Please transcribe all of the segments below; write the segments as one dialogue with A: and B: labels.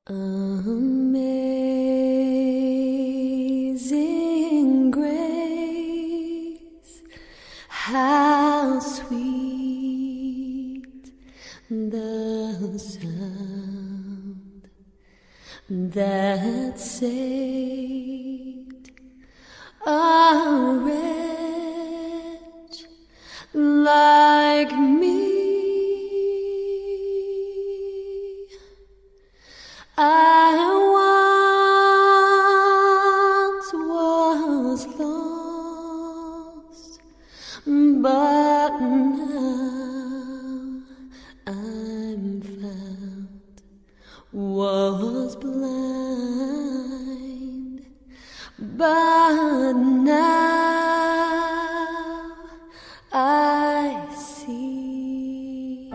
A: Amazing grace, how sweet the sound that saved a wretch like me. I once was lost, but now I'm found. Was blind, but now I see.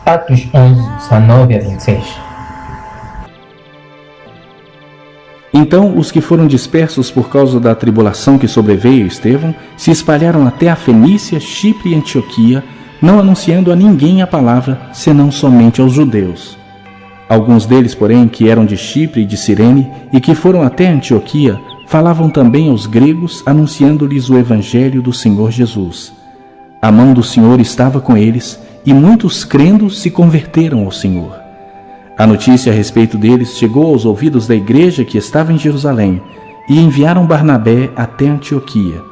B: Atos 11, 19 a 26.
C: Então os que foram dispersos por causa da tribulação que sobreveio a Estevão se espalharam até a Fenícia, Chipre e Antioquia, não anunciando a ninguém a palavra, senão somente aos judeus. Alguns deles, porém, que eram de Chipre e de Cirene e que foram até Antioquia, falavam também aos gregos, anunciando-lhes o evangelho do Senhor Jesus. A mão do Senhor estava com eles, e muitos crendo se converteram ao Senhor. A notícia a respeito deles chegou aos ouvidos da igreja que estava em Jerusalém, e enviaram Barnabé até Antioquia.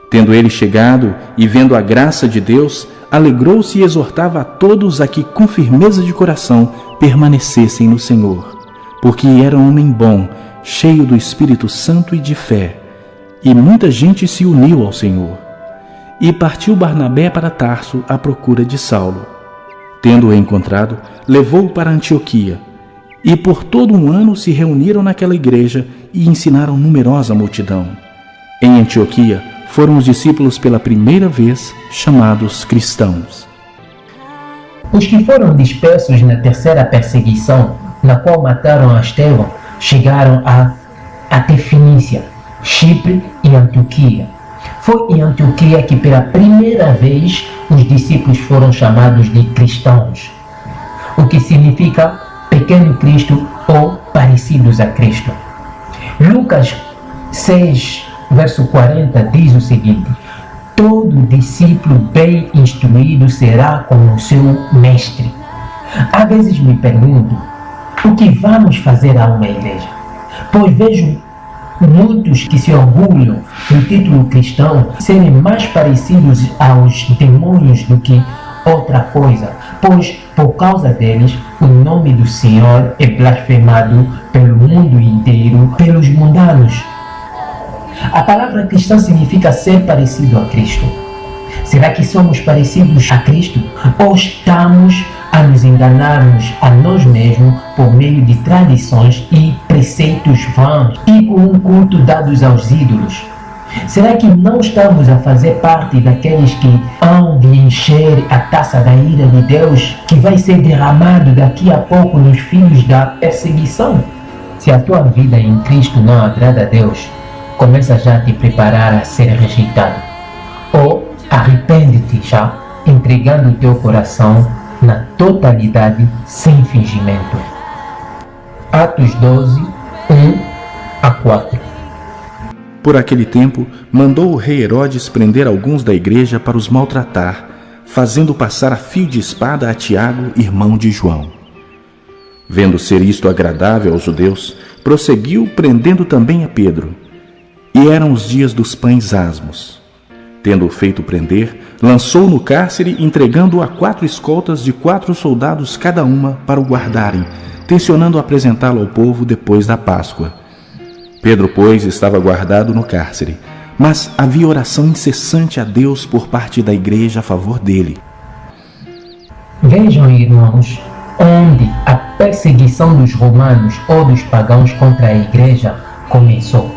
C: Tendo ele chegado e vendo a graça de Deus, alegrou-se e exortava a todos a que com firmeza de coração permanecessem no Senhor, porque era um homem bom, cheio do Espírito Santo e de fé, e muita gente se uniu ao Senhor. E partiu Barnabé para Tarso à procura de Saulo. Tendo-o encontrado, levou-o para Antioquia, e por todo um ano se reuniram naquela igreja e ensinaram numerosa multidão. Em Antioquia foram os discípulos pela primeira vez chamados cristãos.
B: Os que foram dispersos na terceira perseguição, na qual mataram a Estevão, chegaram até Fenícia, Chipre e Antioquia. Foi em Antioquia que pela primeira vez os discípulos foram chamados de cristãos, o que significa pequeno Cristo ou parecidos a Cristo. Lucas 6, verso 40 diz o seguinte: todo discípulo bem instruído será como o seu mestre. Às vezes me pergunto, o que vamos fazer a uma igreja? Pois vejo muitos que se orgulham do título cristão serem mais parecidos aos demônios do que outra coisa, pois por causa deles o nome do Senhor é blasfemado pelo mundo inteiro, pelos mundanos. A palavra cristão significa ser parecido a Cristo. Será que somos parecidos a Cristo? Ou estamos a nos enganarmos a nós mesmos por meio de tradições e preceitos vãos e por um culto dados aos ídolos? Será que não estamos a fazer parte daqueles que hão de encher a taça da ira de Deus, que vai ser derramado daqui a pouco nos filhos da perseguição? Se a tua vida em Cristo não agrada a Deus, começa já a te preparar a ser rejeitado. Ou arrepende-te já, entregando o teu coração na totalidade, sem fingimento. Atos 12, 1 a 4.
C: Por aquele tempo, mandou o rei Herodes prender alguns da igreja para os maltratar, fazendo passar a fio de espada a Tiago, irmão de João. Vendo ser isto agradável aos judeus, prosseguiu prendendo também a Pedro. E eram os dias dos pães asmos. Tendo-o feito prender, lançou-o no cárcere, entregando-o a 4 escoltas de 4 soldados cada uma para o guardarem, tencionando apresentá-lo ao povo depois da Páscoa. Pedro, pois, estava guardado no cárcere, mas havia oração incessante a Deus por parte da igreja a favor dele.
B: Vejam, irmãos, onde a perseguição dos romanos ou dos pagãos contra a igreja começou.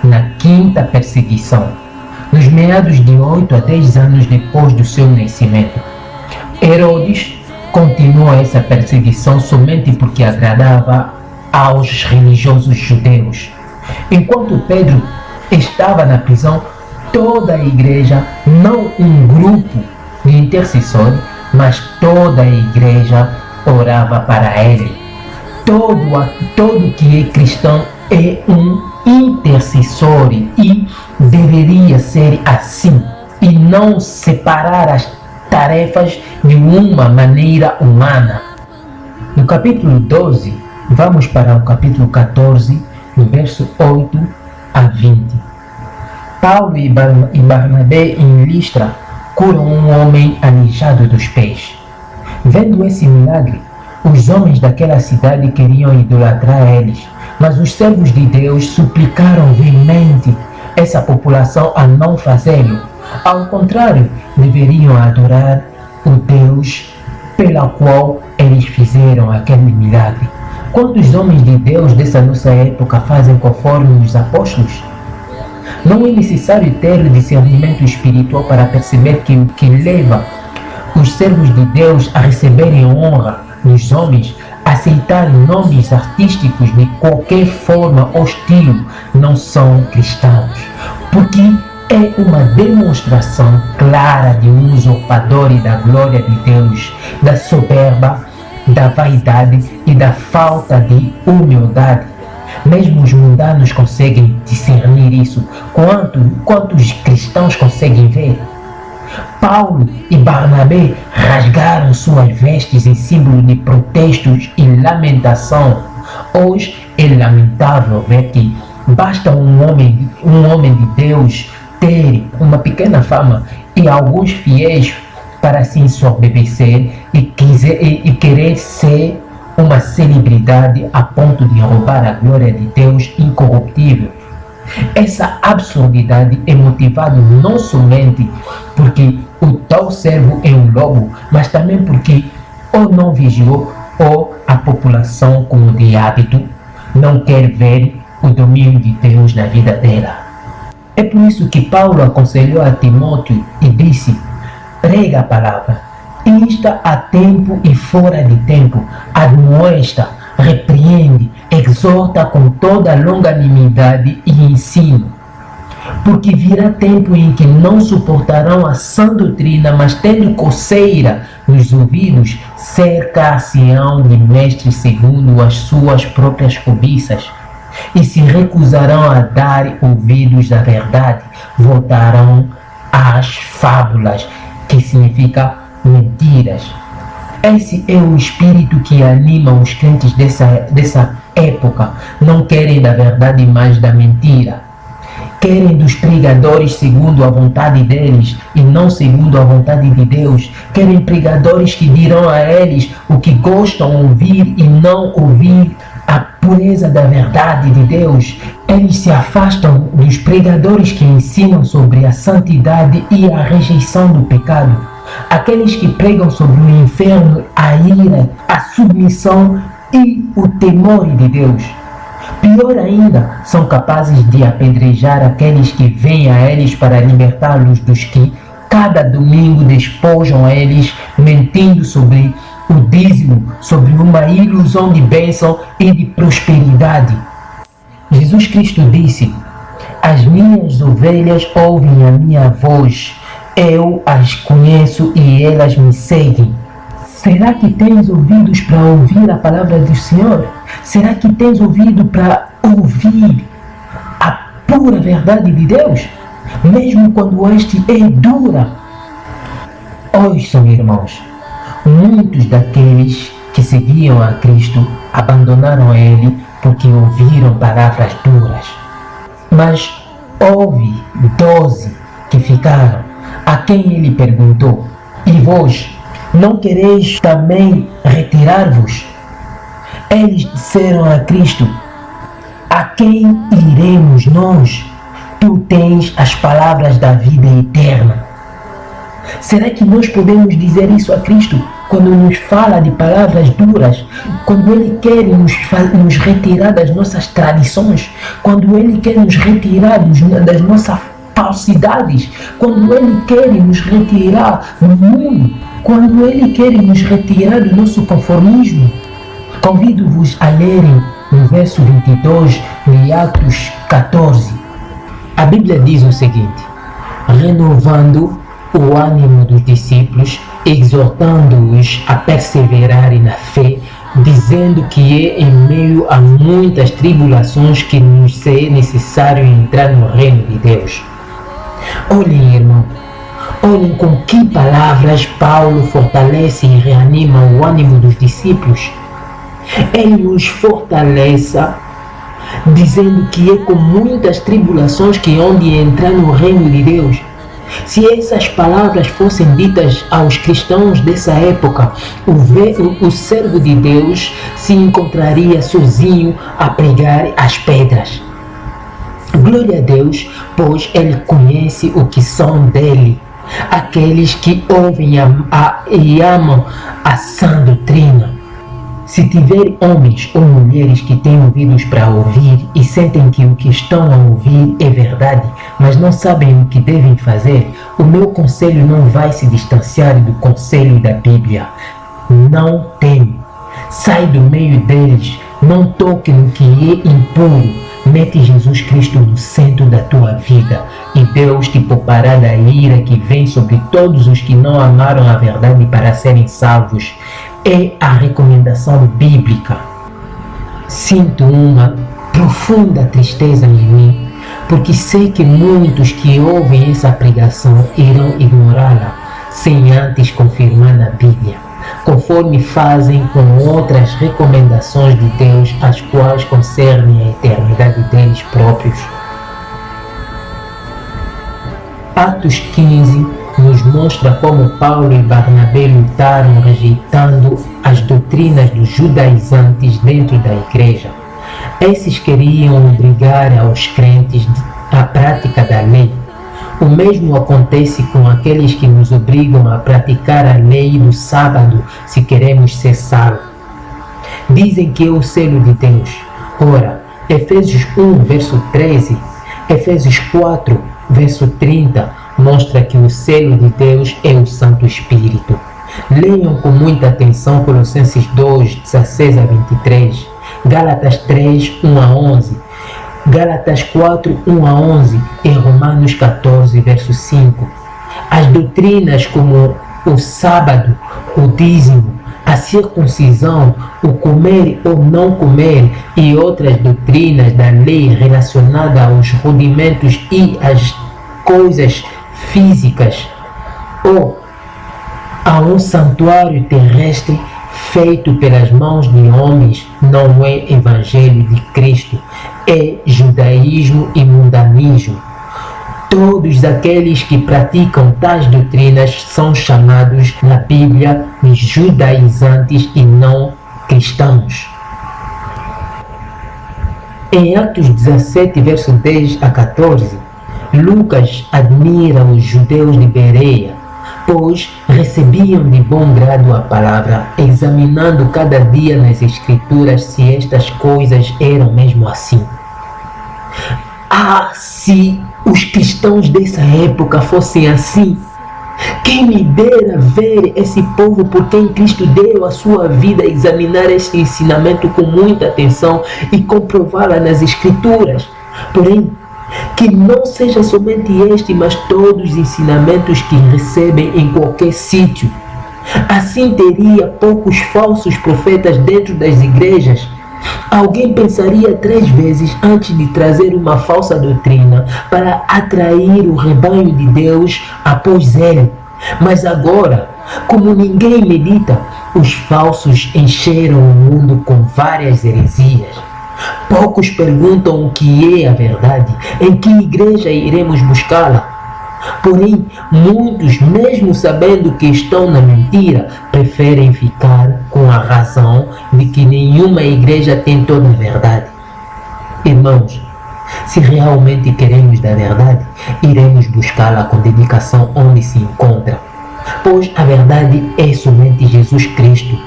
B: Na 5ª perseguição, nos meados de 8 a 10 anos depois do seu nascimento. Herodes continuou essa perseguição somente porque agradava aos religiosos judeus. Enquanto Pedro estava na prisão, toda a igreja, não um grupo de intercessores, mas toda a igreja orava para ele. Todo que é cristão é um intercessor e deveria ser assim, e não separar as tarefas de uma maneira humana. No capítulo 12, vamos para o capítulo 14, no verso 8 a 20. Paulo e Barnabé em Listra curam um homem aleijado dos pés. Vendo esse milagre, os homens daquela cidade queriam idolatrar eles, mas os servos de Deus suplicaram veemente essa população a não fazê-lo. Ao contrário, deveriam adorar o Deus pela qual eles fizeram aquele milagre. Quantos homens de Deus dessa nossa época fazem conforme os apóstolos? Não é necessário ter discernimento espiritual para perceber que o que leva os servos de Deus a receberem honra dos homens, aceitarem nomes artísticos de qualquer forma hostil, não são cristãos, porque é uma demonstração clara de um usurpador e da glória de Deus, da soberba, da vaidade e da falta de humildade. Mesmo os mundanos conseguem discernir isso. Quantos cristãos conseguem ver? Paulo e Barnabé rasgaram suas vestes em símbolo de protestos e lamentação. Hoje é lamentável ver que basta um homem de Deus ter uma pequena fama e alguns fiéis para se ensoberbecer e querer ser uma celebridade a ponto de roubar a glória de Deus incorruptível. Essa absurdidade é motivada não somente porque o tal servo é um lobo, mas também porque ou não vigiou ou a população, como de hábito, não quer ver o domínio de Deus na vida dela. É por isso que Paulo aconselhou a Timóteo e disse: prega a palavra, insta a tempo e fora de tempo, admoesta, repreende, exorta com toda longanimidade e ensino. Porque virá tempo em que não suportarão a sã doutrina, mas tendo coceira nos ouvidos, cercar-se-ão de mestres segundo as suas próprias cobiças, e se recusarão a dar ouvidos à verdade, voltarão às fábulas, que significa mentiras. Esse é o espírito que anima os crentes dessa época. Não querem da verdade, mas da mentira. Querem dos pregadores segundo a vontade deles e não segundo a vontade de Deus. Querem pregadores que dirão a eles o que gostam de ouvir e não ouvir a pureza da verdade de Deus. Eles se afastam dos pregadores que ensinam sobre a santidade e a rejeição do pecado. Aqueles que pregam sobre o inferno, a ira, a submissão e o temor de Deus. Pior ainda, são capazes de apedrejar aqueles que vêm a eles para libertá-los dos que cada domingo despojam a eles, mentindo sobre o dízimo, sobre uma ilusão de bênção e de prosperidade. Jesus Cristo disse: as minhas ovelhas ouvem a minha voz, eu as conheço e elas me seguem. Será que tens ouvidos para ouvir a palavra do Senhor? Será que tens ouvido para ouvir a pura verdade de Deus? Mesmo quando este é dura. Ouçam, irmãos, muitos daqueles que seguiam a Cristo abandonaram Ele porque ouviram palavras duras. Mas houve 12 que ficaram, a quem Ele perguntou: e vós, não quereis também retirar-vos? Eles disseram a Cristo: a quem iremos nós? Tu tens as palavras da vida eterna. Será que nós podemos dizer isso a Cristo quando nos fala de palavras duras? Quando Ele quer nos retirar das nossas tradições? Quando Ele quer nos retirar das nossas falsidades? Quando Ele quer nos retirar do mundo? Quando Ele quer nos retirar do nosso conformismo? Convido-vos a lerem no verso 22 de Atos 14. A Bíblia diz o seguinte: renovando o ânimo dos discípulos, exortando-os a perseverarem na fé, dizendo que é em meio a muitas tribulações que nos é necessário entrar no reino de Deus. Olhem, irmão, olhem com que palavras Paulo fortalece e reanima o ânimo dos discípulos. Ele os fortalece dizendo que é com muitas tribulações que hão de entrar no reino de Deus. Se essas palavras fossem ditas aos cristãos dessa época, o servo de Deus se encontraria sozinho a pregar as pedras. Glória a Deus, pois Ele conhece o que são dele, aqueles que ouvem e amam a sã doutrina. Se tiver homens ou mulheres que têm ouvidos para ouvir e sentem que o que estão a ouvir é verdade, mas não sabem o que devem fazer, o meu conselho não vai se distanciar do conselho da Bíblia. Não teme. Sai do meio deles. Não toque no que é impuro. Mete Jesus Cristo no centro da tua vida e Deus te poupará da ira que vem sobre todos os que não amaram a verdade para serem salvos. É a recomendação bíblica. Sinto uma profunda tristeza em mim, porque sei que muitos que ouvem essa pregação irão ignorá-la, sem antes confirmar na Bíblia, conforme fazem com outras recomendações de Deus, as quais concernem a eternidade deles próprios. Atos 15 nos mostra como Paulo e Barnabé lutaram rejeitando as doutrinas dos judaizantes dentro da igreja. Esses queriam obrigar aos crentes à prática da lei. O mesmo acontece com aqueles que nos obrigam a praticar a lei do sábado se queremos ser salvos. Dizem que é o selo de Deus. Ora, Efésios 1, verso 13, Efésios 4, verso 30, mostra que o selo de Deus é o Santo Espírito. Leiam com muita atenção Colossenses 2, 16 a 23, Gálatas 3, 1 a 11, Gálatas 4, 1 a 11 e Romanos 14, verso 5. As doutrinas como o sábado, o dízimo, a circuncisão, o comer ou não comer e outras doutrinas da lei relacionadas aos rudimentos e às coisas físicas ou a um santuário terrestre feito pelas mãos de homens não é evangelho de Cristo, é judaísmo e mundanismo. Todos aqueles que praticam tais doutrinas são chamados na Bíblia de judaizantes e não cristãos. Em Atos 17, verso 10 a 14, Lucas admira os judeus de Bereia, pois recebiam de bom grado a palavra, examinando cada dia nas Escrituras se estas coisas eram mesmo assim. Se os cristãos dessa época fossem assim, quem me dera ver esse povo por quem Cristo deu a sua vida examinar este ensinamento com muita atenção e comprová-la nas Escrituras. Porém, que não seja somente este, mas todos os ensinamentos que recebem em qualquer sítio. Assim teria poucos falsos profetas dentro das igrejas. Alguém pensaria 3 vezes antes de trazer uma falsa doutrina para atrair o rebanho de Deus após ele. Mas agora, como ninguém medita, os falsos encheram o mundo com várias heresias. Poucos perguntam o que é a verdade, em que igreja iremos buscá-la. Porém, muitos, mesmo sabendo que estão na mentira, preferem ficar com a razão de que nenhuma igreja tem toda a verdade. Irmãos, se realmente queremos da verdade, iremos buscá-la com dedicação onde se encontra, pois a verdade é somente Jesus Cristo.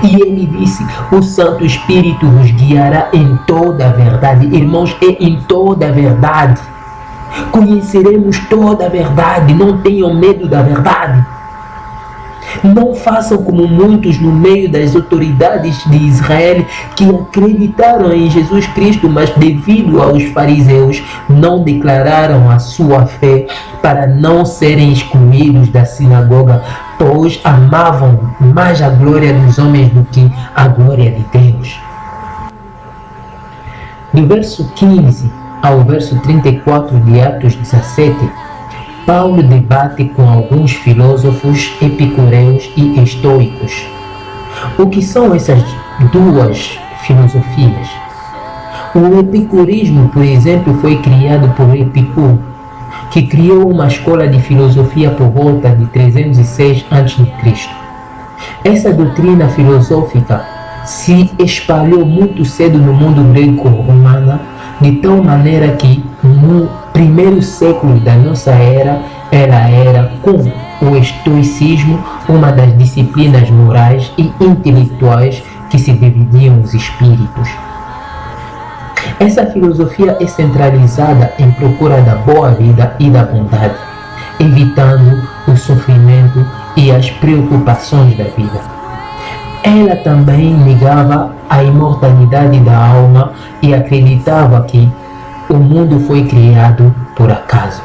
B: E ele disse: o Santo Espírito vos guiará em toda a verdade. Irmãos, é em toda a verdade. Conheceremos toda a verdade, não tenham medo da verdade. Não façam como muitos no meio das autoridades de Israel que acreditaram em Jesus Cristo, mas devido aos fariseus não declararam a sua fé para não serem excluídos da sinagoga, pois amavam mais a glória dos homens do que a glória de Deus. Do verso 15 ao verso 34 de Atos 17, Paulo debate com alguns filósofos epicureus e estoicos. O que são essas duas filosofias? O epicurismo, por exemplo, foi criado por Epicuro, que criou uma escola de filosofia por volta de 306 a.C. Essa doutrina filosófica se espalhou muito cedo no mundo greco-romano, de tal maneira que no primeiro século da nossa era, ela era, com o estoicismo, uma das disciplinas morais e intelectuais que se dividiam os espíritos. Essa filosofia é centralizada em procura da boa vida e da bondade, evitando o sofrimento e as preocupações da vida. Ela também negava a imortalidade da alma e acreditava que o mundo foi criado por acaso.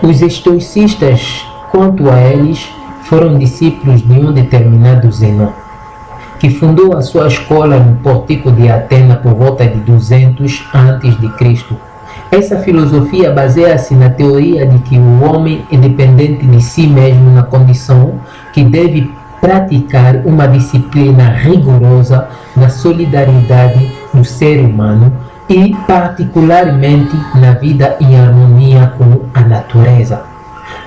B: Os estoicistas, quanto a eles, foram discípulos de um determinado Zenão, que fundou a sua escola no pórtico de Atena por volta de 200 a.C. Essa filosofia baseia-se na teoria de que o homem é dependente de si mesmo na condição que deve praticar uma disciplina rigorosa na solidariedade do ser humano e particularmente na vida em harmonia com a natureza.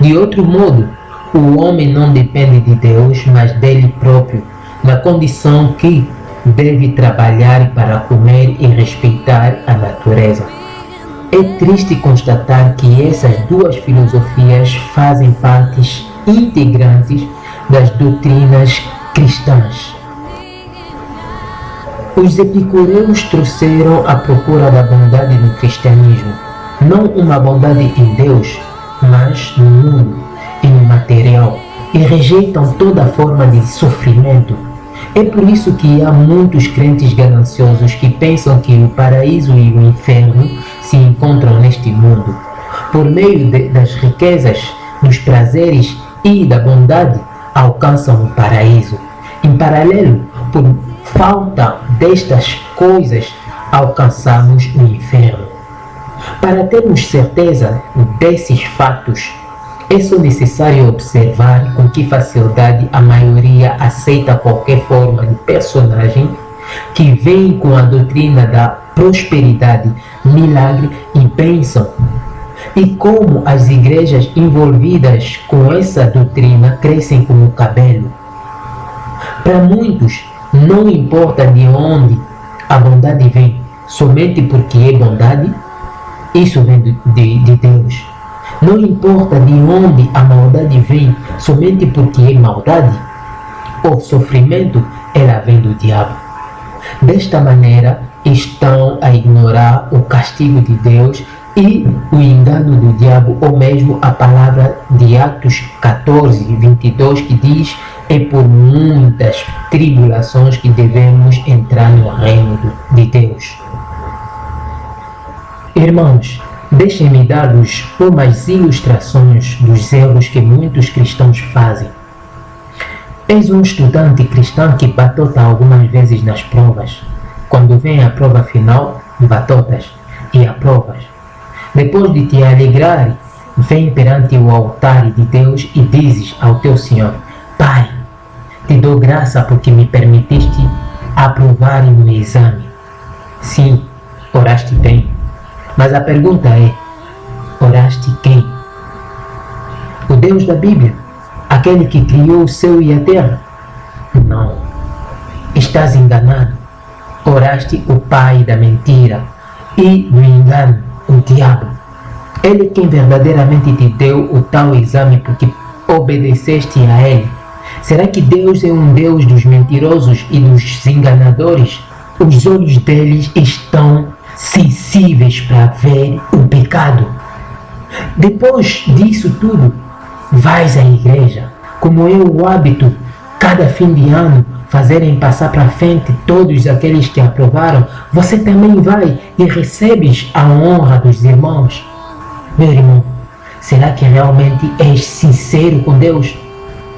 B: De outro modo, o homem não depende de Deus, mas dele próprio, na condição que deve trabalhar para comer e respeitar a natureza. É triste constatar que essas duas filosofias fazem partes integrantes das doutrinas cristãs. Os epicureus trouxeram a procura da bondade no cristianismo, não uma bondade em Deus, mas no mundo e no material, e rejeitam toda forma de sofrimento. É por isso que há muitos crentes gananciosos que pensam que o paraíso e o inferno se encontram neste mundo. Por meio das riquezas, dos prazeres e da bondade, alcançam o paraíso. Em paralelo, por falta destas coisas, alcançamos o inferno. Para termos certeza desses fatos, é só necessário observar com que facilidade a maioria aceita qualquer forma de personagem que vem com a doutrina da prosperidade, milagre e bênção, e como as igrejas envolvidas com essa doutrina crescem como o cabelo. Para muitos, não importa de onde a bondade vem, somente porque é bondade, isso vem de Deus. Não importa de onde a maldade vem, somente porque é maldade, ou sofrimento, ela vem do diabo. Desta maneira, estão a ignorar o castigo de Deus e o engano do diabo, ou mesmo a palavra de Atos 14, 22, que diz: é por muitas tribulações que devemos entrar no reino de Deus. Irmãos, deixem-me dar-vos umas ilustrações dos erros que muitos cristãos fazem. És um estudante cristão que batota algumas vezes nas provas. Quando vem a prova final, batotas e aprovas. Depois de te alegrar, vem perante o altar de Deus e dizes ao teu Senhor: Pai, te dou graça porque me permitiste aprovar no exame. Sim, oraste bem. Mas a pergunta é: oraste quem? O Deus da Bíblia? Aquele que criou o céu e a terra? Não. Estás enganado. Oraste o pai da mentira e do engano, o diabo. Ele é quem verdadeiramente te deu o tal exame porque obedeceste a ele. Será que Deus é um Deus dos mentirosos e dos enganadores? Os olhos deles estão sensíveis para ver o pecado. Depois disso tudo, vais à igreja, como é o hábito, cada fim de ano, fazerem passar para frente todos aqueles que aprovaram, você também vai e recebes a honra dos irmãos. Meu irmão, será que realmente és sincero com Deus?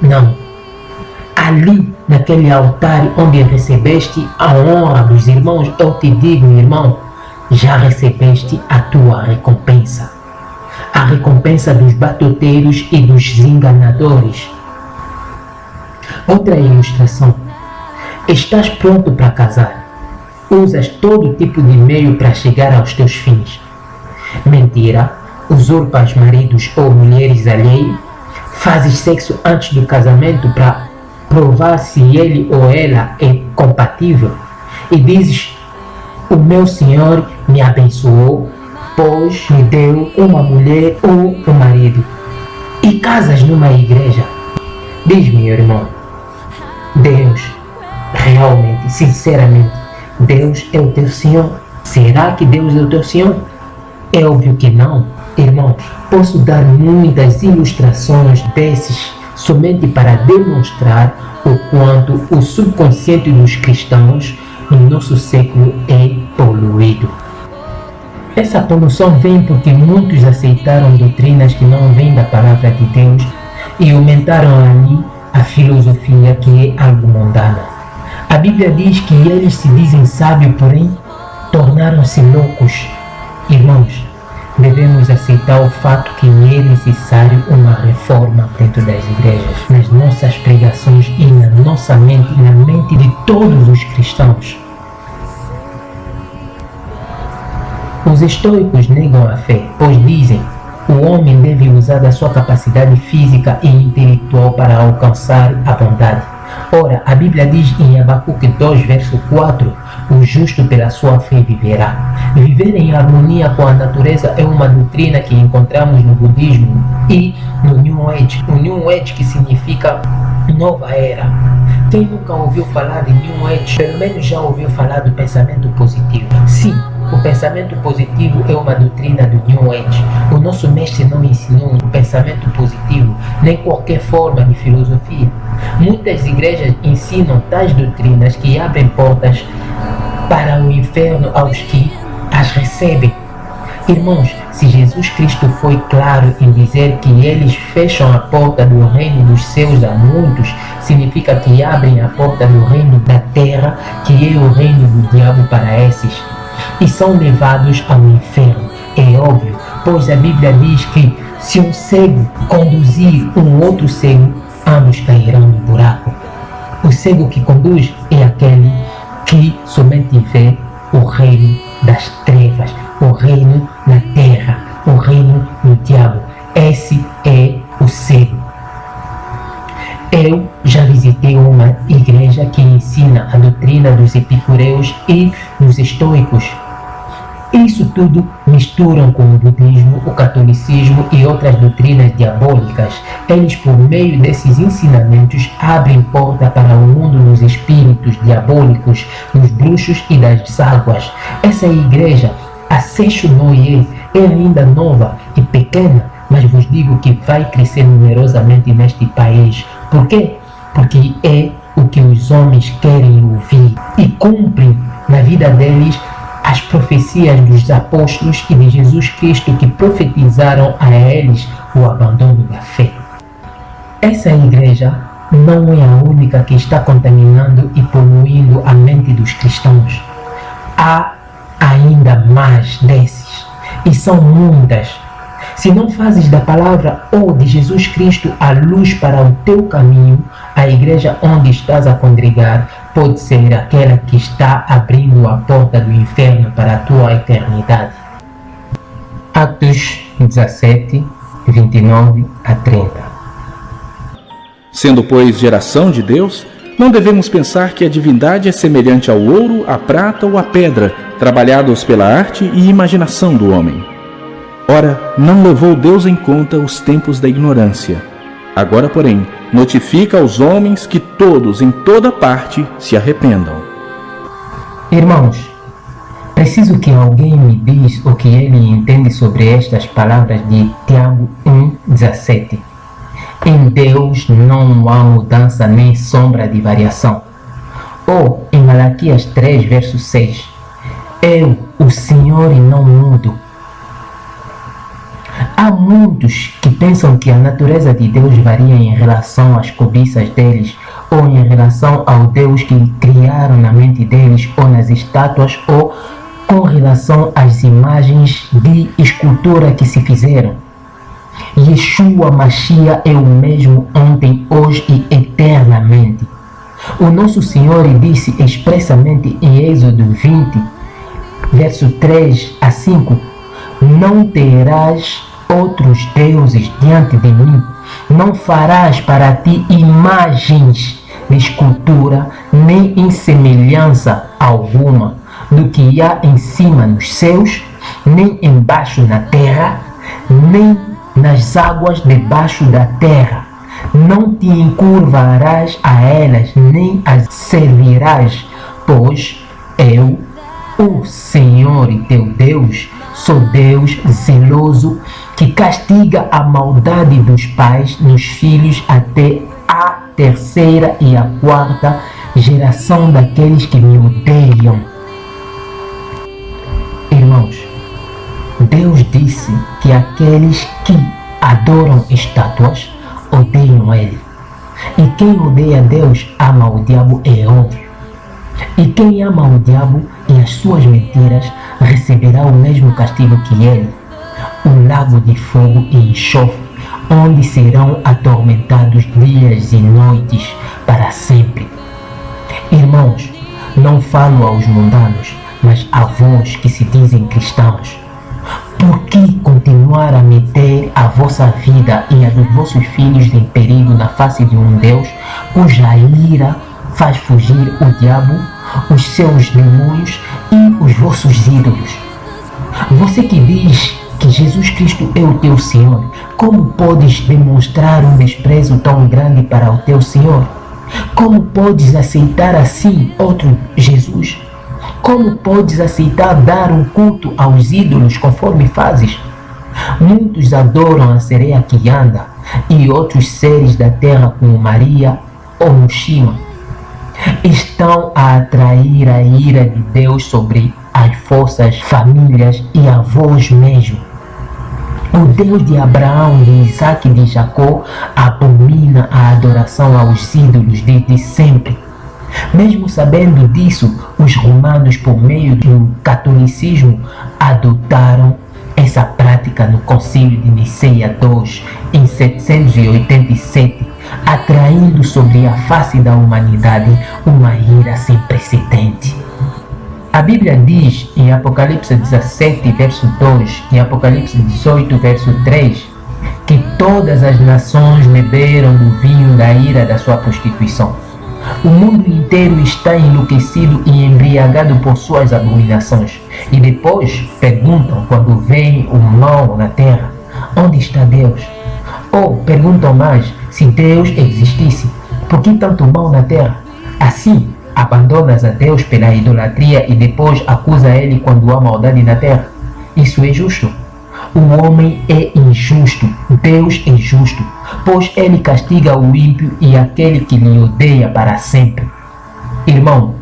B: Não. Ali, naquele altar onde recebeste a honra dos irmãos, eu te digo, irmão, já recebeste a tua recompensa. A recompensa dos batuteiros e dos enganadores. Outra ilustração. Estás pronto para casar. Usas todo tipo de meio para chegar aos teus fins. Mentira, usurpas maridos ou mulheres alheios, fazes sexo antes do casamento para provar se ele ou ela é compatível e dizes: o meu Senhor me abençoou, pois me deu uma mulher ou um marido, e casas numa igreja. Diz-me, meu irmão, Deus, realmente, sinceramente, Deus é o teu Senhor? Será que Deus é o teu Senhor? É óbvio que não. Irmão, posso dar muitas ilustrações desses somente para demonstrar o quanto o subconsciente dos cristãos no nosso século é poluído. Essa poluição vem porque muitos aceitaram doutrinas que não vêm da palavra de Deus e aumentaram ali a filosofia, que é algo mundana. A Bíblia diz que eles se dizem sábios, porém tornaram-se loucos. Irmãos, devemos aceitar o fato que é necessário uma reforma dentro das igrejas, nas nossas pregações e na nossa mente e na mente de todos os cristãos. Os estoicos negam a fé, pois dizem: o homem deve usar da sua capacidade física e intelectual para alcançar a bondade. Ora, a Bíblia diz em Abacuque 2, verso 4, o justo pela sua fé viverá. Viver em harmonia com a natureza é uma doutrina que encontramos no budismo e no New Age. O New Age, que significa nova era. Quem nunca ouviu falar de New Age, pelo menos já ouviu falar do pensamento positivo. Sim, o pensamento positivo é uma doutrina do New Age. O nosso mestre não ensinou o pensamento positivo, nem qualquer forma de filosofia. Muitas igrejas ensinam tais doutrinas que abrem portas para o inferno aos que as recebem. Irmãos, se Jesus Cristo foi claro em dizer que eles fecham a porta do reino dos céus a muitos, significa que abrem a porta do reino da terra, que é o reino do diabo, para esses, e são levados ao inferno. É óbvio, pois a Bíblia diz que se um cego conduzir um outro cego, ambos cairão no buraco. O cego que conduz é aquele que somente vê o reino das trevas, o reino na terra, o reino do diabo. Esse é o cego. Eu já visitei uma igreja que ensina a doutrina dos epicureus e dos estoicos. Isso tudo misturam com o budismo, o catolicismo e outras doutrinas diabólicas. Eles, por meio desses ensinamentos, abrem porta para o mundo dos espíritos diabólicos, dos bruxos e das águas. Essa igreja, a Seixo Noye, é ainda nova e pequena, mas vos digo que vai crescer numerosamente neste país. Por quê? Porque é o que os homens querem ouvir e cumprem na vida deles as profecias dos apóstolos e de Jesus Cristo, que profetizaram a eles o abandono da fé. Essa igreja não é a única que está contaminando e poluindo a mente dos cristãos. Há ainda mais desses, e são muitas. Se não fazes da palavra ou de Jesus Cristo a luz para o teu caminho, a igreja onde estás a congregar pode ser aquela que está abrindo a porta do inferno para a tua eternidade. Atos 17, 29 a 30.
C: Sendo, pois, geração de Deus, não devemos pensar que a divindade é semelhante ao ouro, à prata ou à pedra, trabalhados pela arte e imaginação do homem. Ora, não levou Deus em conta os tempos da ignorância. Agora, porém, notifica aos homens que todos, em toda parte, se arrependam.
B: Irmãos, preciso que alguém me diz o que ele entende sobre estas palavras de Tiago 1,17. Em Deus não há mudança nem sombra de variação. Ou em Malaquias 3, verso 6, eu, o Senhor, e não mudo. Há muitos que pensam que a natureza de Deus varia em relação às cobiças deles, ou em relação ao Deus que criaram na mente deles, ou nas estátuas, ou com relação às imagens de escultura que se fizeram. Yeshua Mashiach é o mesmo ontem, hoje e eternamente. O nosso Senhor disse expressamente em Êxodo 20, verso 3 a 5, não terás outros deuses diante de mim, não farás para ti imagens de escultura, nem em semelhança alguma do que há em cima nos céus, nem embaixo na terra, nem nas águas debaixo da terra. Não te encurvarás a elas, nem as servirás, pois eu, o Senhor e teu Deus, sou Deus zeloso, que castiga a maldade dos pais nos filhos até a terceira e a quarta geração daqueles que me odeiam. Irmãos, Deus disse que aqueles que adoram estátuas odeiam Ele. E quem odeia Deus ama o diabo, é óbvio. E quem ama o diabo e as suas mentiras receberá o mesmo castigo que ele, um lago de fogo e enxofre, onde serão atormentados dias e noites para sempre. Irmãos, não falo aos mundanos, mas a vós que se dizem cristãos. Por que continuar a meter a vossa vida e a dos vossos filhos em perigo na face de um Deus cuja ira faz fugir o diabo, os seus demônios e os vossos ídolos? Você que diz que Jesus Cristo é o teu Senhor, como podes demonstrar um desprezo tão grande para o teu Senhor? Como podes aceitar assim outro Jesus? Como podes aceitar dar um culto aos ídolos conforme fazes? Muitos adoram a sereia que anda e outros seres da terra como Maria ou Mushima. Estão a atrair a ira de Deus sobre as vossas famílias e a vós mesmo. O Deus de Abraão, de Isaac e de Jacó abomina a adoração aos ídolos desde sempre. Mesmo sabendo disso, os romanos, por meio do catolicismo, adotaram essa prática no Concílio de Niceia II, em 787, atraindo sobre a face da humanidade uma ira sem precedente. A Bíblia diz em Apocalipse 17, verso 2 e Apocalipse 18, verso 3, que todas as nações beberam do vinho da ira da sua prostituição. O mundo inteiro está enlouquecido e embriagado por suas abominações. E depois perguntam, quando veem o mal na terra, onde está Deus? Ou perguntam mais, se Deus existisse, por que tanto mal na terra? Assim, abandonas a Deus pela idolatria e depois acusa Ele quando há maldade na terra? Isso é justo? O homem é injusto, Deus é justo, pois Ele castiga o ímpio e aquele que lhe odeia para sempre. Irmão,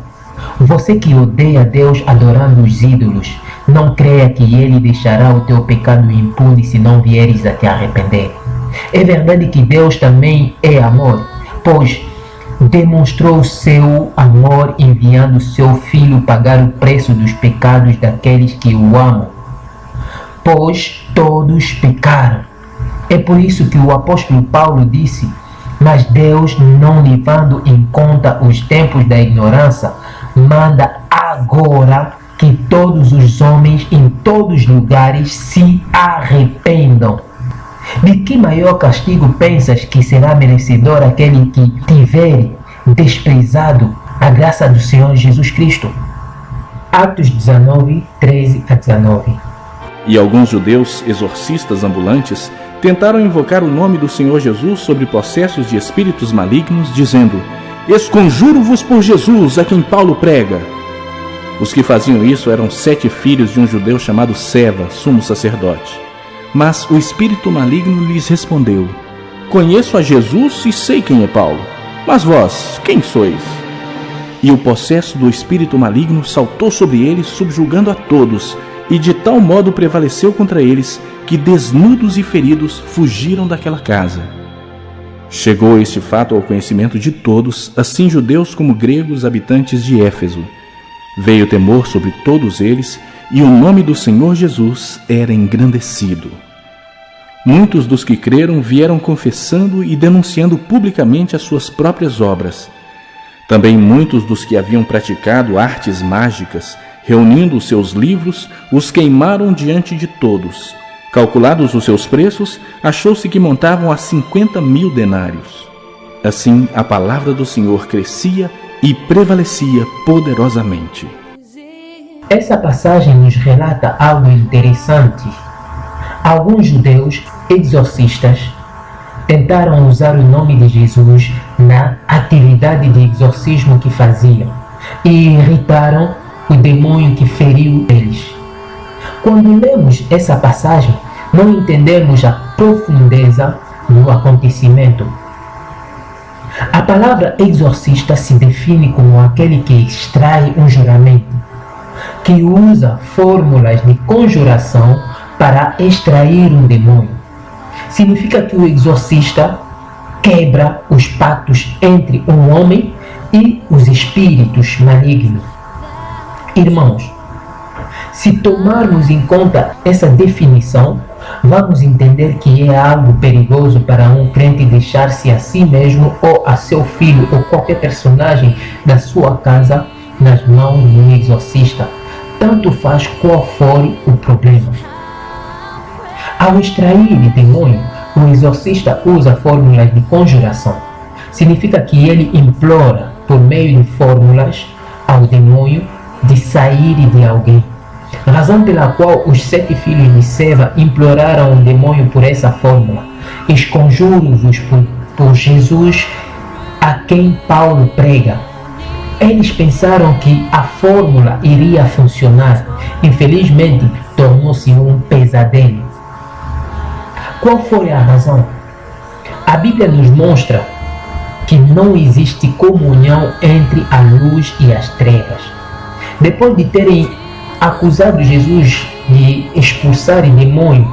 B: você que odeia Deus adorando os ídolos, não creia que Ele deixará o teu pecado impune se não vieres a te arrepender. É verdade que Deus também é amor, pois demonstrou seu amor enviando seu Filho pagar o preço dos pecados daqueles que o amam, pois todos pecaram. É por isso que o apóstolo Paulo disse, mas Deus, não levando em conta os tempos da ignorância, manda agora que todos os homens em todos os lugares se arrependam. De que maior castigo pensas que será merecedor aquele que tiver desprezado a graça do Senhor Jesus Cristo? Atos 19, 13 a 19.
C: E alguns judeus exorcistas ambulantes tentaram invocar o nome do Senhor Jesus sobre possessos de espíritos malignos, dizendo: "Esconjuro-vos por Jesus, a quem Paulo prega." Os que faziam isso eram 7 filhos de um judeu chamado Seva, sumo sacerdote. Mas o espírito maligno lhes respondeu: conheço a Jesus e sei quem é Paulo. Mas vós, quem sois? E o possesso do espírito maligno saltou sobre eles, subjugando a todos, e de tal modo prevaleceu contra eles, que desnudos e feridos fugiram daquela casa. Chegou este fato ao conhecimento de todos, assim judeus como gregos habitantes de Éfeso. Veio temor sobre todos eles, e o nome do Senhor Jesus era engrandecido. Muitos dos que creram vieram confessando e denunciando publicamente as suas próprias obras. Também muitos dos que haviam praticado artes mágicas, reunindo os seus livros, os queimaram diante de todos. Calculados os seus preços, achou-se que montavam a 50.000 denários. Assim, a palavra do Senhor crescia e prevalecia poderosamente.
B: Essa passagem nos relata algo interessante. Alguns judeus exorcistas tentaram usar o nome de Jesus na atividade de exorcismo que faziam e irritaram o demônio que feriu eles. Quando lemos essa passagem, não entendemos a profundeza do acontecimento. A palavra exorcista se define como aquele que extrai um juramento, que usa fórmulas de conjuração para extrair um demônio. Significa que o exorcista quebra os pactos entre um homem e os espíritos malignos. Irmãos, se tomarmos em conta essa definição, vamos entender que é algo perigoso para um crente deixar-se a si mesmo ou a seu filho ou qualquer personagem da sua casa nas mãos de um exorcista, tanto faz qual for o problema. Ao extrair o demônio, o exorcista usa fórmulas de conjuração. Significa que ele implora, por meio de fórmulas, ao demônio de sair de alguém. Razão pela qual os 7 filhos de Seva imploraram o demônio por essa fórmula. Esconjuro-vos por Jesus, a quem Paulo prega. Eles pensaram que a fórmula iria funcionar. Infelizmente, tornou-se um pesadelo. Qual foi a razão? A Bíblia nos mostra que não existe comunhão entre a luz e as trevas. Depois de terem acusado Jesus de expulsar o demônio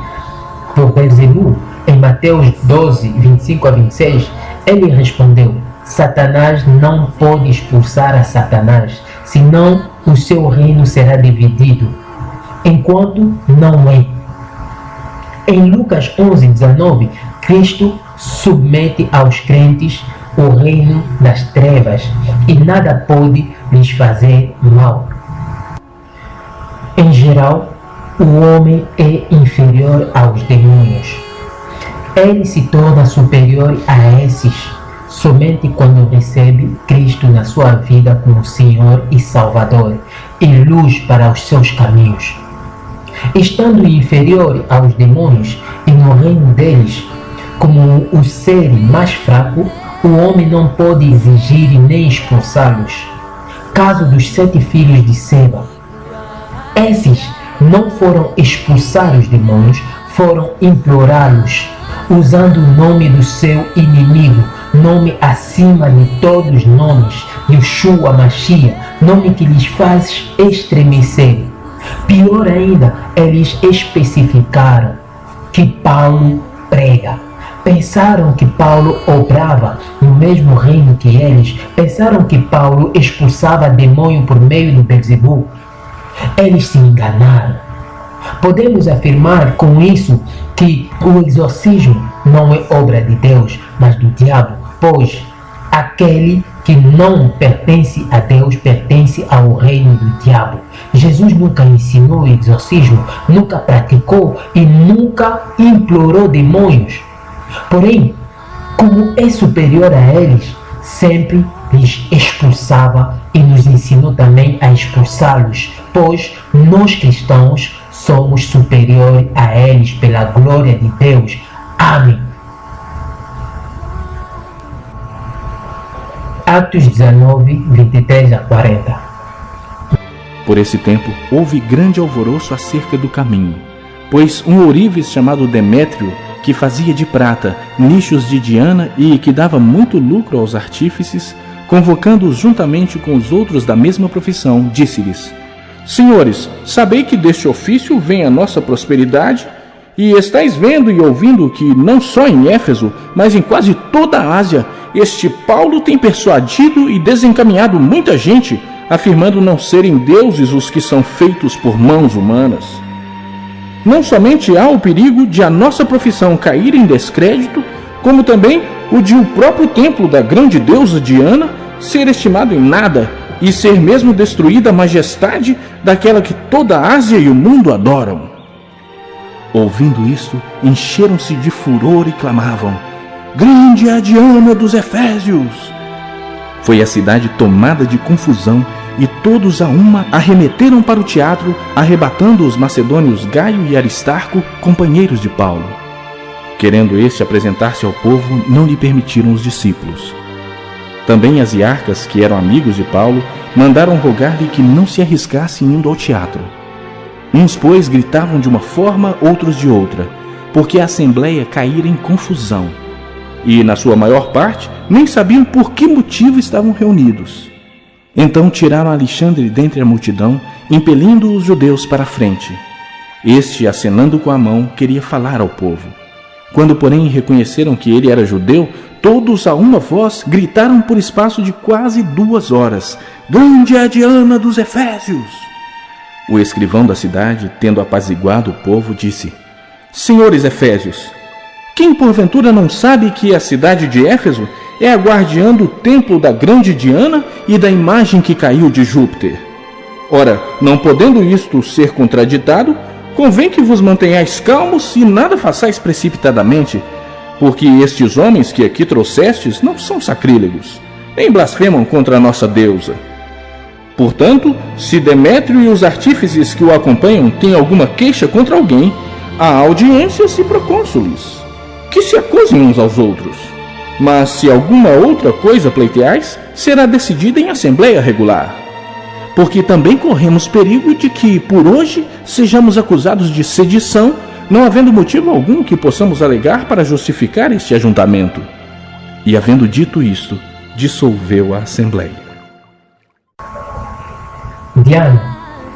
B: por Beelzebul, em Mateus 12, 25 a 26, ele respondeu: Satanás não pode expulsar a Satanás, senão o seu reino será dividido, enquanto não é. Em Lucas 11, 19, Cristo submete aos crentes o reino das trevas e nada pode lhes fazer mal. Em geral, o homem é inferior aos demônios. Ele se torna superior a esses somente quando recebe Cristo na sua vida como Senhor e Salvador e luz para os seus caminhos. Estando inferior aos demônios e no reino deles, como o ser mais fraco, o homem não pode exigir nem expulsá-los. Caso dos 7 filhos de Seva. Esses não foram expulsar os demônios, foram implorá-los, usando o nome do seu inimigo, nome acima de todos os nomes, Yeshua Mashiach, nome que lhes faz estremecer. Pior ainda, eles especificaram que Paulo prega. Pensaram que Paulo obrava no mesmo reino que eles. Pensaram que Paulo expulsava demônio por meio do Beelzebul. Eles se enganaram. Podemos afirmar com isso que o exorcismo não é obra de Deus, mas do diabo, pois aquele que não pertence a Deus pertence ao reino do diabo. Jesus nunca ensinou o exorcismo, nunca praticou e nunca implorou demônios. Porém, como é superior a eles, sempre lhes expulsava e nos ensinou também a expulsá-los, pois nós cristãos somos superiores a eles pela glória de Deus. Amém. Atos 19, 23 a 40.
C: Por esse tempo, houve grande alvoroço acerca do caminho, pois um ourives chamado Demétrio, que que fazia de prata nichos de Diana e que dava muito lucro aos artífices, convocando-os juntamente com os outros da mesma profissão, disse-lhes: Senhores, sabei que deste ofício vem a nossa prosperidade, e estáis vendo e ouvindo que não só em Éfeso, mas em quase toda a Ásia, este Paulo tem persuadido e desencaminhado muita gente, afirmando não serem deuses os que são feitos por mãos humanas. Não somente há o perigo de a nossa profissão cair em descrédito, como também o de o próprio templo da grande deusa Diana ser estimado em nada e ser mesmo destruída a majestade daquela que toda a Ásia e o mundo adoram. Ouvindo isto, encheram-se de furor e clamavam: Grande é a Diana dos Efésios! Foi a cidade tomada de confusão e todos a uma arremeteram para o teatro, arrebatando os macedônios Gaio e Aristarco, companheiros de Paulo. Querendo este apresentar-se ao povo, não lhe permitiram os discípulos. Também as iarcas, que eram amigos de Paulo, mandaram rogar-lhe que não se arriscasse indo ao teatro. Uns, pois, gritavam de uma forma, outros de outra, porque a assembleia caíra em confusão. E, na sua maior parte, nem sabiam por que motivo estavam reunidos. Então tiraram Alexandre dentre a multidão, impelindo os judeus para a frente. Este, acenando com a mão, queria falar ao povo. Quando, porém, reconheceram que ele era judeu, todos a uma voz gritaram por espaço de quase 2 horas: Grande é a Diana dos Efésios! O escrivão da cidade, tendo apaziguado o povo, disse: Senhores Efésios, quem porventura não sabe que a cidade de Éfeso é a guardiã do templo da grande Diana e da imagem que caiu de Júpiter? Ora, não podendo isto ser contraditado, convém que vos mantenhais calmos e nada façais precipitadamente, porque estes homens que aqui trouxestes não são sacrílegos, nem blasfemam contra a nossa deusa. Portanto, se Demétrio e os artífices que o acompanham têm alguma queixa contra alguém, há audiências e procônsules, que se acusem uns aos outros. Mas se alguma outra coisa pleiteais, será decidida em assembleia regular. Porque também corremos perigo de que, por hoje, sejamos acusados de sedição, não havendo motivo algum que possamos alegar para justificar este ajuntamento. E, havendo dito isto, dissolveu a assembleia.
B: Diana,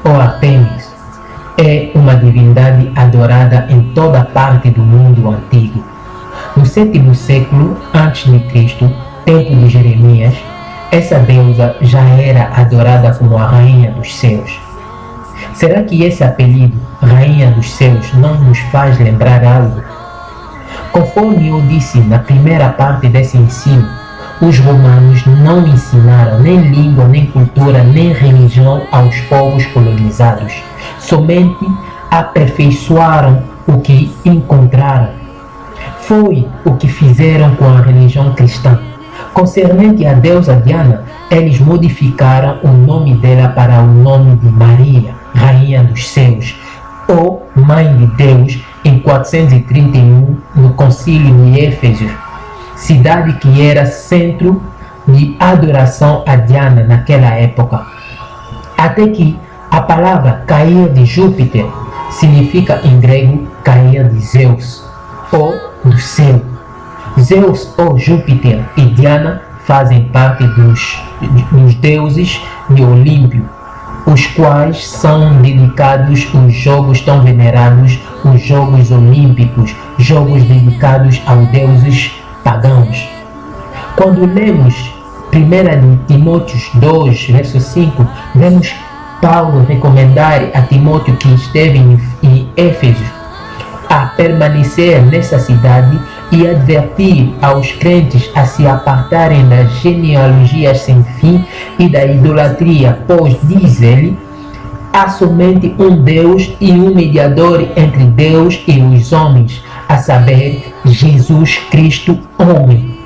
B: ou Artemis, é uma divindade adorada em toda parte do mundo antigo. No 7º século a.C., tempo de Jeremias, essa deusa já era adorada como a Rainha dos Céus. Será que esse apelido, Rainha dos Céus, não nos faz lembrar algo? Conforme eu disse na primeira parte desse ensino, os romanos não ensinaram nem língua, nem cultura, nem religião aos povos colonizados. Somente aperfeiçoaram o que encontraram. Foi o que fizeram com a religião cristã. Concernente à deusa Diana, eles modificaram o nome dela para o nome de Maria, Rainha dos Céus, ou Mãe de Deus, em 431, no Concílio de Éfeso, cidade que era centro de adoração a Diana naquela época. Até que a palavra cair de Júpiter significa em grego cair de Zeus, ou do céu. Zeus ou Júpiter e Diana fazem parte dos deuses de Olímpio, os quais são dedicados os jogos tão venerados, os Jogos Olímpicos, jogos dedicados aos deuses pagãos. Quando lemos 1 Timóteo 2, verso 5, vemos Paulo recomendar a Timóteo, que esteve em Éfeso, a permanecer nessa cidade e advertir aos crentes a se apartarem das genealogias sem fim e da idolatria, pois, diz ele, há somente um Deus e um mediador entre Deus e os homens, a saber, Jesus Cristo, homem.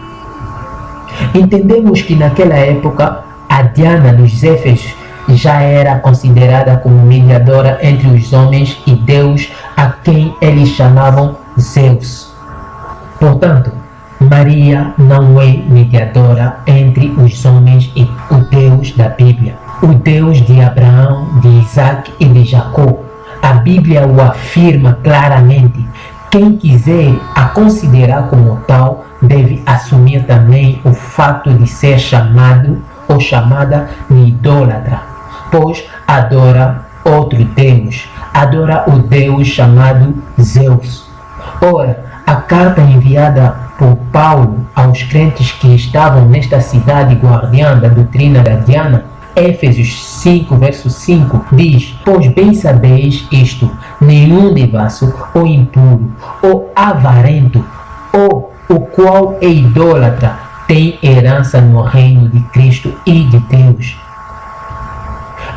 B: Entendemos que naquela época a Diana dos Éfesos já era considerada como mediadora entre os homens e Deus, a quem eles chamavam Zeus. Portanto, Maria não é mediadora entre os homens e o Deus da Bíblia, o Deus de Abraão, de Isaac e de Jacó. A Bíblia o afirma claramente. Quem quiser a considerar como tal deve assumir também o fato de ser chamado ou chamada de idólatra, pois adora outro Deus, adora o Deus chamado Zeus. Ora, a carta enviada por Paulo aos crentes que estavam nesta cidade guardiã da doutrina da Diana, Éfesos 5, verso 5, diz: pois bem sabeis isto, nenhum devasso, ou impuro, ou avarento, ou o qual é idólatra, tem herança no reino de Cristo e de Deus.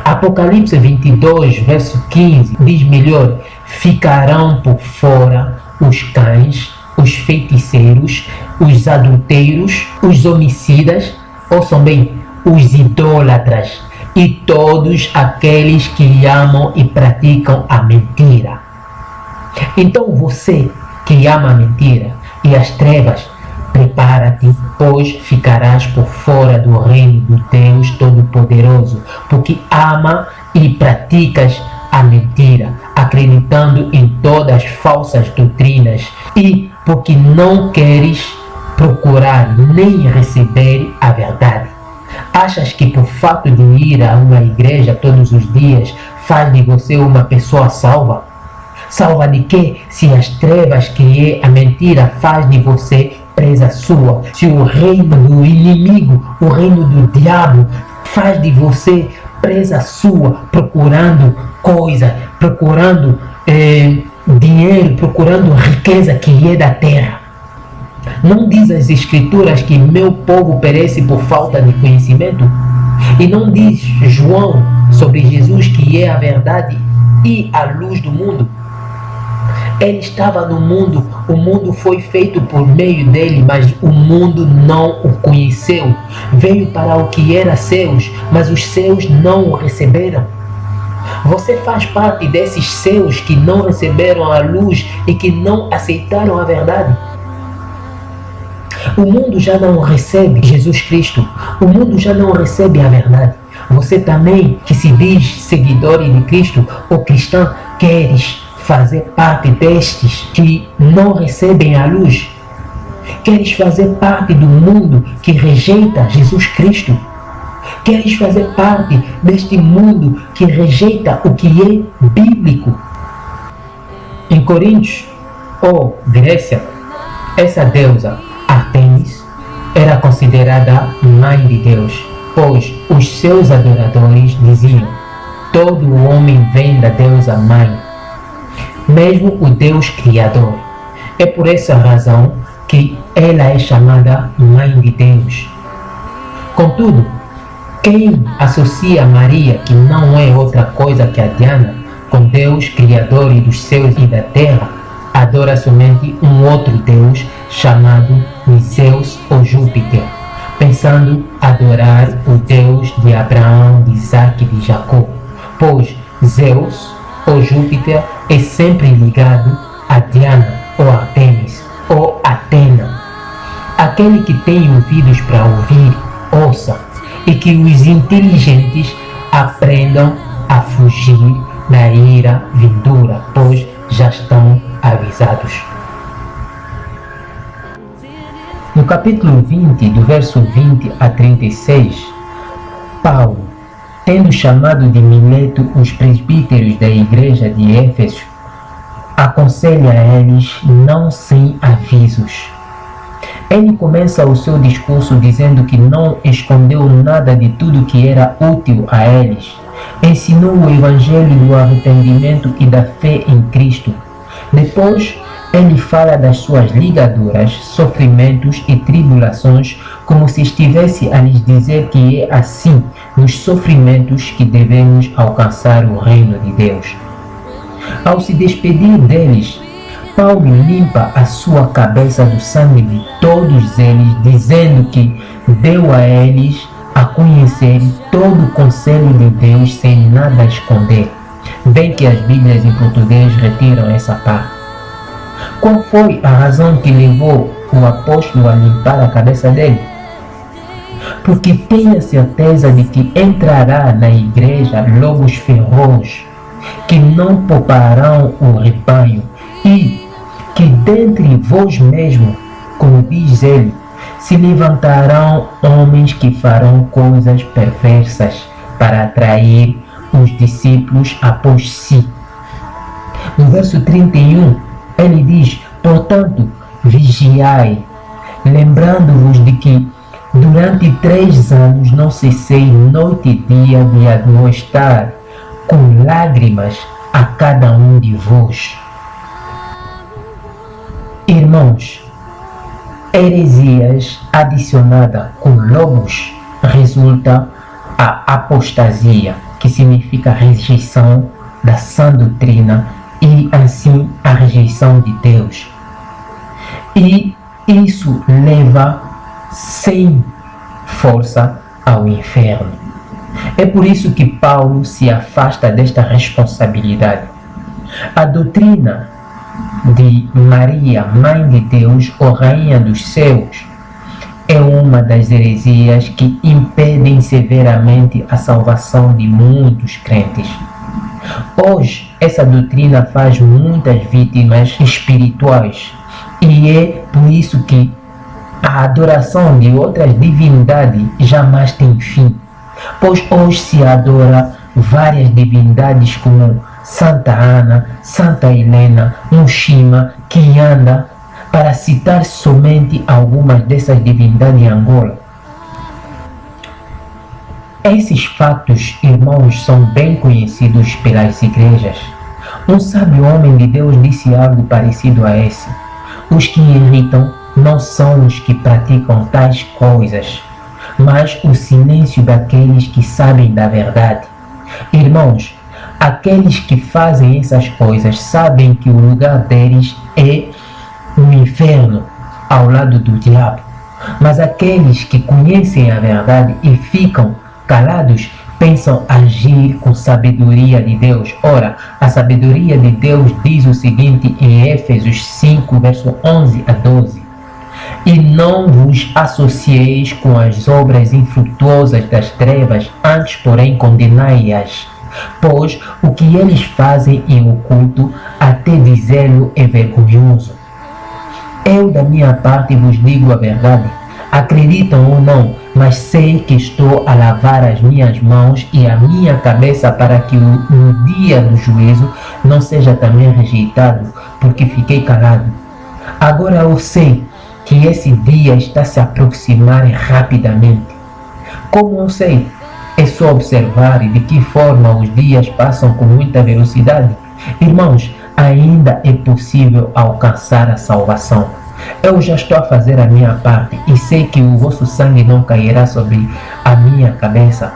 B: Apocalipse 22, verso 15, diz melhor: ficarão por fora os cães, os feiticeiros, os adulteiros, os homicidas, ouçam bem, os idólatras e todos aqueles que amam e praticam a mentira. Então você que ama a mentira e as trevas, prepara-te, pois ficarás por fora do reino do Deus Todo-Poderoso, porque ama e praticas a mentira, acreditando em todas as falsas doutrinas, e porque não queres procurar nem receber a verdade. Achas que por fato de ir a uma igreja todos os dias faz de você uma pessoa salva? Salva de quê? Se as trevas que é a mentira faz de você presa sua, se o reino do inimigo, o reino do diabo faz de você presa sua, procurando coisa, procurando dinheiro, procurando riqueza que é da terra. Não diz as escrituras que meu povo perece por falta de conhecimento? E não diz João sobre Jesus que é a verdade e a luz do mundo? Ele estava no mundo, o mundo foi feito por meio dele, mas o mundo não o conheceu. Veio para o que era seus, mas os seus não o receberam. Você faz parte desses seus que não receberam a luz e que não aceitaram a verdade. O mundo já não recebe Jesus Cristo, o mundo já não recebe a verdade. Você também, que se diz seguidor de Cristo ou cristão, queres fazer parte destes que não recebem a luz? Queres fazer parte do mundo que rejeita Jesus Cristo? Queres fazer parte deste mundo que rejeita o que é bíblico? Em Coríntios ou Grécia, essa deusa Artemis era considerada mãe de Deus, pois os seus adoradores diziam: todo homem vem da deusa mãe, mesmo o Deus Criador. É por essa razão que ela é chamada Mãe de Deus. Contudo, quem associa Maria, que não é outra coisa que a Diana, com Deus Criador e dos céus e da terra, adora somente um outro Deus chamado Zeus ou Júpiter, pensando adorar o Deus de Abraão, de Isaac e de Jacó, pois Zeus ou Júpiter é sempre ligado a Diana ou Artemis ou Atena. Aquele que tem ouvidos para ouvir, ouça, e que os inteligentes aprendam a fugir da ira vindoura, pois já estão avisados. No capítulo 20, do verso 20 a 36, Paulo, tendo chamado de Mileto os presbíteros da igreja de Éfeso, aconselha a eles não sem avisos. Ele começa o seu discurso dizendo que não escondeu nada de tudo que era útil a eles. Ensinou o evangelho do arrependimento e da fé em Cristo. Depois, ele fala das suas ligaduras, sofrimentos e tribulações, como se estivesse a lhes dizer que é assim, nos sofrimentos, que devemos alcançar o reino de Deus. Ao se despedir deles, Paulo limpa a sua cabeça do sangue de todos eles, dizendo que deu a eles a conhecer todo o conselho de Deus sem nada esconder. Bem que as Bíblias em português retiram essa parte. Qual foi a razão que levou o apóstolo a limpar a cabeça dele? Porque tenha certeza de que entrará na igreja lobos ferozes, que não pouparão o rebanho, e que dentre vós mesmo, como diz ele, se levantarão homens que farão coisas perversas para atrair os discípulos após si. No verso 31, ele diz: portanto, vigiai, lembrando-vos de que durante 3 anos não cessei noite e dia de admoestar com lágrimas a cada um de vós. Irmãos, heresias adicionada com logos resulta a apostasia, que significa rejeição da sã doutrina e assim a rejeição de Deus. E isso leva sem força ao inferno. É por isso que Paulo se afasta desta responsabilidade. A doutrina de Maria, Mãe de Deus ou Rainha dos Céus, é uma das heresias que impedem severamente a salvação de muitos crentes. Hoje, essa doutrina faz muitas vítimas espirituais e é por isso que a adoração de outras divindades jamais tem fim, pois hoje se adora várias divindades como Santa Ana, Santa Helena, Mushima, Kianda, para citar somente algumas dessas divindades em Angola. Esses fatos, irmãos, são bem conhecidos pelas igrejas. Um sábio homem de Deus disse algo parecido a esse: os que irritam não são os que praticam tais coisas, mas o silêncio daqueles que sabem da verdade. Irmãos, aqueles que fazem essas coisas sabem que o lugar deles é no inferno, ao lado do diabo. Mas aqueles que conhecem a verdade e ficam calados pensam agir com sabedoria de Deus. Ora, a sabedoria de Deus diz o seguinte em Éfesos 5, verso 11 a 12: e não vos associeis com as obras infrutuosas das trevas, antes, porém, condenai-as. Pois o que eles fazem em oculto, até dizê-lo é vergonhoso. Eu, da minha parte, vos digo a verdade. Acreditam ou não, mas sei que estou a lavar as minhas mãos e a minha cabeça para que no dia do juízo não seja também rejeitado, porque fiquei calado. Agora eu sei que esse dia está se aproximar rapidamente. Como eu sei? É só observar de que forma os dias passam com muita velocidade. Irmãos, ainda é possível alcançar a salvação. Eu já estou a fazer a minha parte e sei que o vosso sangue não cairá sobre a minha cabeça.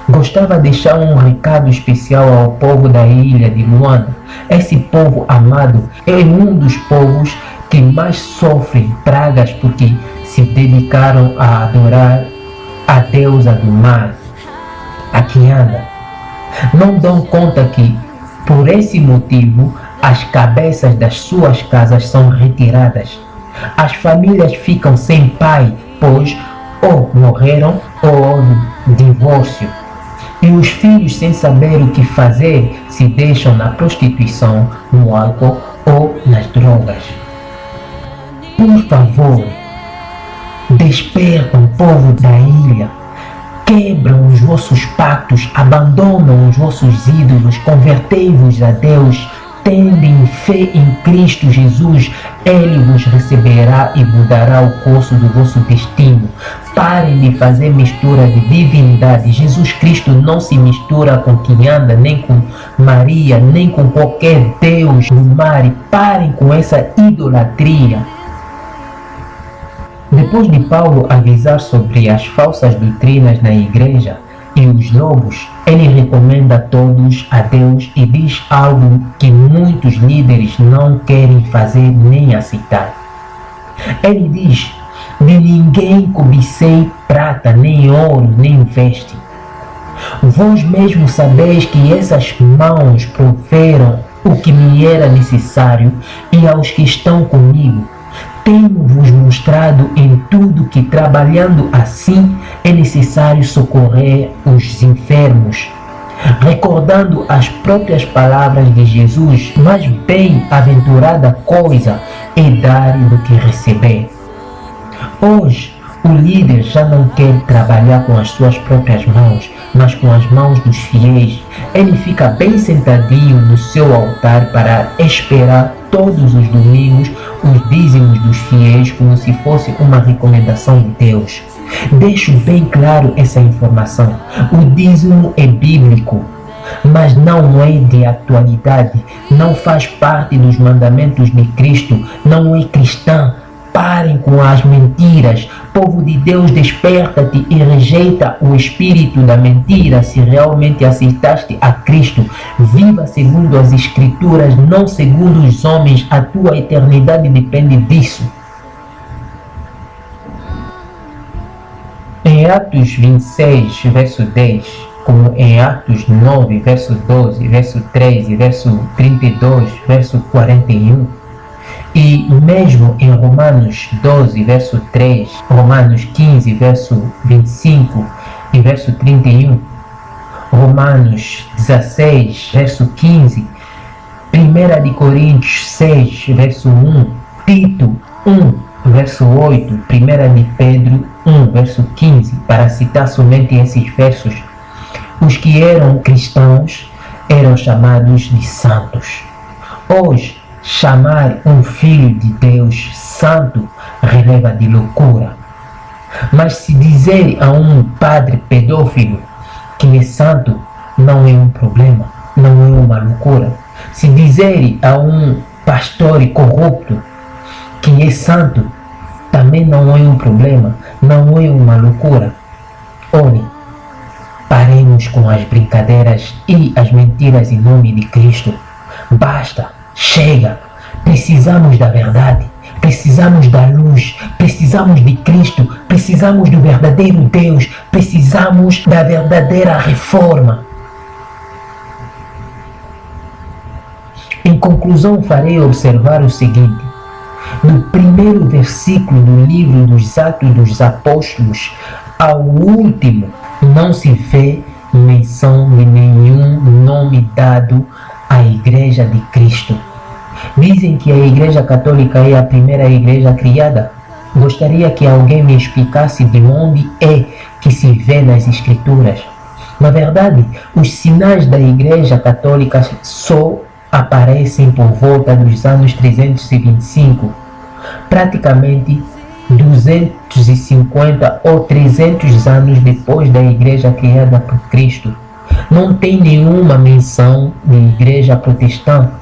B: Gostava de deixar um recado especial ao povo da ilha de Luanda. Esse povo amado é um dos povos que mais sofrem pragas porque se dedicaram a adorar a deusa do mar, a Kianda. Não dão conta que, por esse motivo, as cabeças das suas casas são retiradas. As famílias ficam sem pai, pois ou morreram ou houve divórcio. E os filhos, sem saber o que fazer, se deixam na prostituição, no álcool ou nas drogas. Por favor, despertam, povo da ilha. Quebram os vossos pactos, abandonam os vossos ídolos, convertei-vos a Deus, tendem fé em Cristo Jesus, Ele vos receberá e mudará o curso do vosso destino. Parem de fazer mistura de divindade. Jesus Cristo não se mistura com Kianda, nem com Maria, nem com qualquer Deus do mar. E parem com essa idolatria. Depois de Paulo avisar sobre as falsas doutrinas na igreja e os lobos, ele recomenda a todos a Deus e diz algo que muitos líderes não querem fazer nem aceitar. Ele diz: de ninguém cobicei prata, nem ouro, nem veste. Vós mesmos sabeis que essas mãos proveram o que me era necessário, e aos que estão comigo tenho-vos mostrado em tudo que, trabalhando assim, é necessário socorrer os enfermos. recordando as próprias palavras de Jesus: mais bem-aventurada coisa é dar do que receber. Hoje, o líder já não quer trabalhar com as suas próprias mãos, mas com as mãos dos fiéis. Ele fica bem sentadinho no seu altar para esperar todos os domingos os dízimos dos fiéis como se fosse uma recomendação de Deus. Deixo bem claro essa informação. O dízimo é bíblico, mas não é de atualidade, não faz parte dos mandamentos de Cristo, não é cristã. Parem com as mentiras. Povo de Deus, desperta-te e rejeita o espírito da mentira. Se realmente aceitaste a Cristo, viva segundo as Escrituras, não segundo os homens. A tua eternidade depende disso. Em Atos 26, verso 10, como em Atos 9, verso 12, verso 13, verso 32, verso 41, e mesmo em Romanos 12, verso 3, Romanos 15, verso 25 e verso 31, Romanos 16, verso 15, 1 de Coríntios 6, verso 1, Tito 1, verso 8, 1 de Pedro 1, verso 15, para citar somente esses versos, os que eram cristãos eram chamados de santos. Hoje, chamar um filho de Deus santo releva de loucura. Mas se dizer a um padre pedófilo que é santo não é um problema, não é uma loucura. Se dizer a um pastor corrupto que é santo também não é um problema, não é uma loucura. Olhem, paremos com as brincadeiras e as mentiras em nome de Cristo. Basta. Chega! Precisamos da verdade, precisamos da luz, precisamos de Cristo, precisamos do verdadeiro Deus, precisamos da verdadeira reforma. Em conclusão, farei observar o seguinte: no primeiro versículo do livro dos Atos dos Apóstolos ao último, não se vê menção de nenhum nome dado à Igreja de Cristo. Dizem que a Igreja Católica é a primeira igreja criada. Gostaria que alguém me explicasse de onde é que se vê nas Escrituras. Na verdade, os sinais da Igreja Católica só aparecem por volta dos anos 325, praticamente 250 ou 300 anos depois da Igreja criada por Cristo. Não tem nenhuma menção de igreja protestante,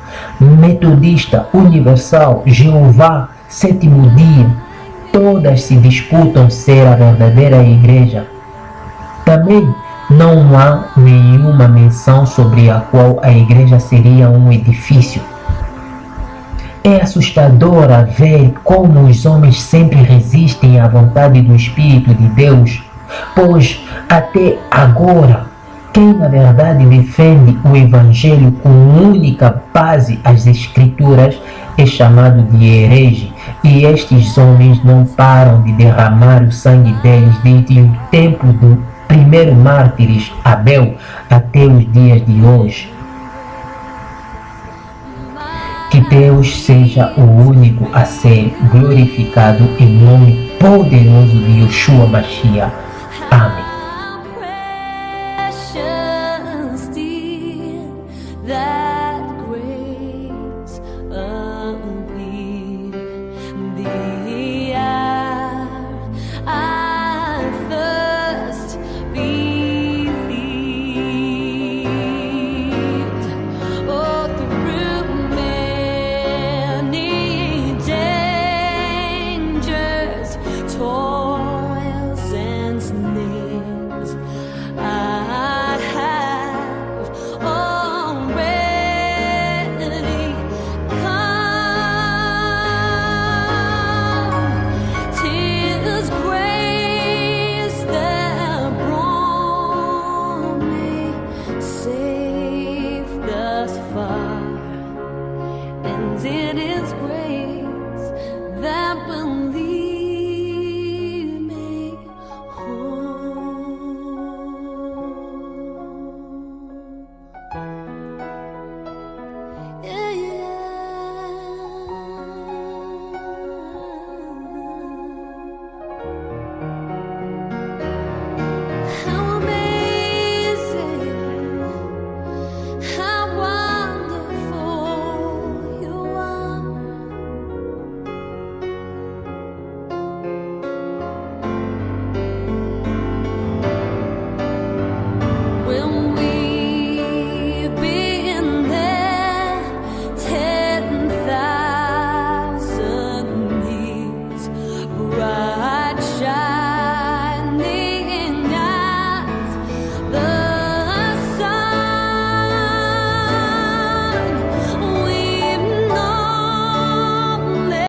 B: metodista, universal, Jeová, sétimo dia. Todas se disputam ser a verdadeira igreja. Também não há nenhuma menção sobre a qual a igreja seria um edifício. É assustador ver como os homens sempre resistem à vontade do Espírito de Deus, pois até agora quem na verdade defende o Evangelho com única base as Escrituras é chamado de herege, e estes homens não param de derramar o sangue deles desde o tempo do primeiro mártires Abel até os dias de hoje. Que Deus seja o único a ser glorificado em nome poderoso de Yeshua Mashiach.